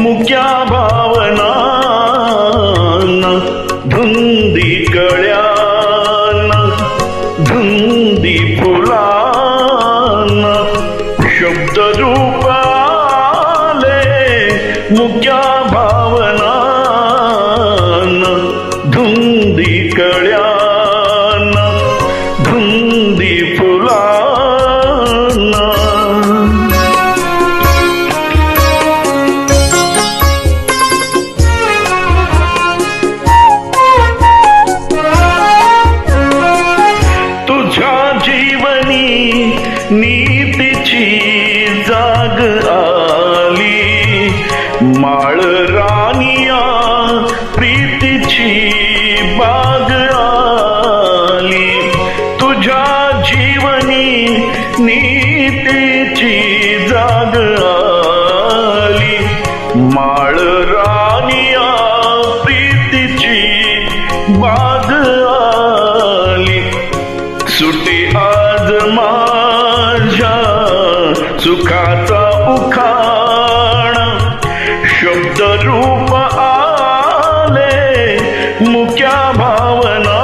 मुक्या भावना धुंदी कळ्याना धुंदी फुलाना शब्द रूप आले मुक्या भावना धुंदी कळ्याना धुंदी फुलाना जीवनी नीतीची जाग आली माळ रानिया प्रीतीची बाग आली तुझ्या जीवनी नीतीची जाग आली माळ रानिया प्रीतीची बाग आली सुटे आज माझ्या सुखाचा उखाण शब्द रूप आले मुक्या भावना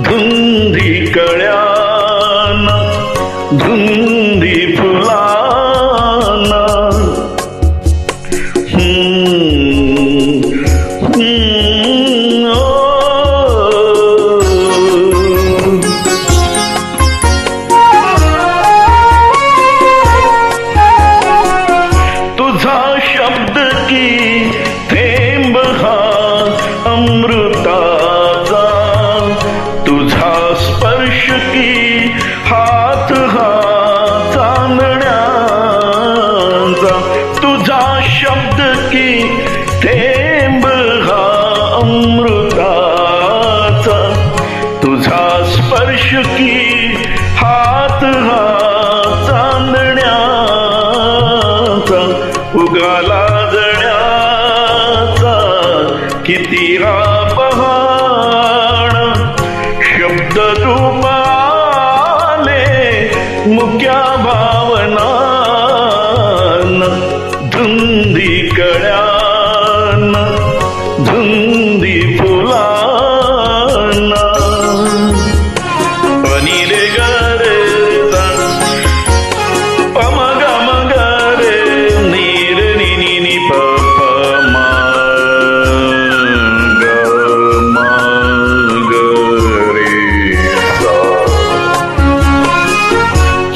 धुंदी कळ्याना धुंदी फुलाना शब्द की थेंब हा अमृताचा तुझा स्पर्श की हात हा चांदण्याचा तुझा शब्द की थेंब हा अमृताचा तुझा स्पर्श की हात हा चांदण्याचा उगाला जण्याचा किती हा पहाण शब्द रूप आले मुक्या भावना धुंदी कळ्याना धुंदी फुलाना अनिरे गरे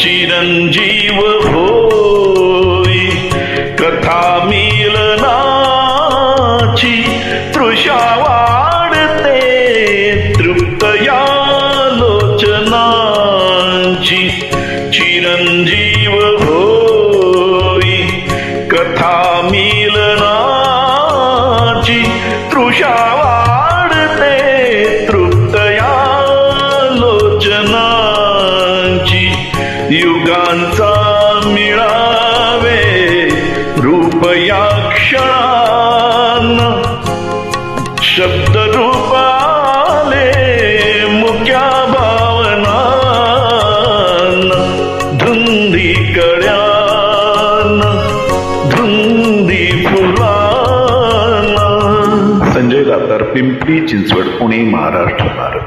चिरंजीव होई कथा मिलनाची तृषा वाढते तृप्त या लोचनाची चिरंजीव होई कथा मिलनाची तृषा वाढते तृप्त या लोचनाची युगांचा मिळावे रूप या क्षणांना शब्द रूप आले मुक्या भावना धुंदी कळ्याना धुंदी फुलाना. संजय दातार, पिंपरी चिंचवड, पुणे, महाराष्ट्र, भारत.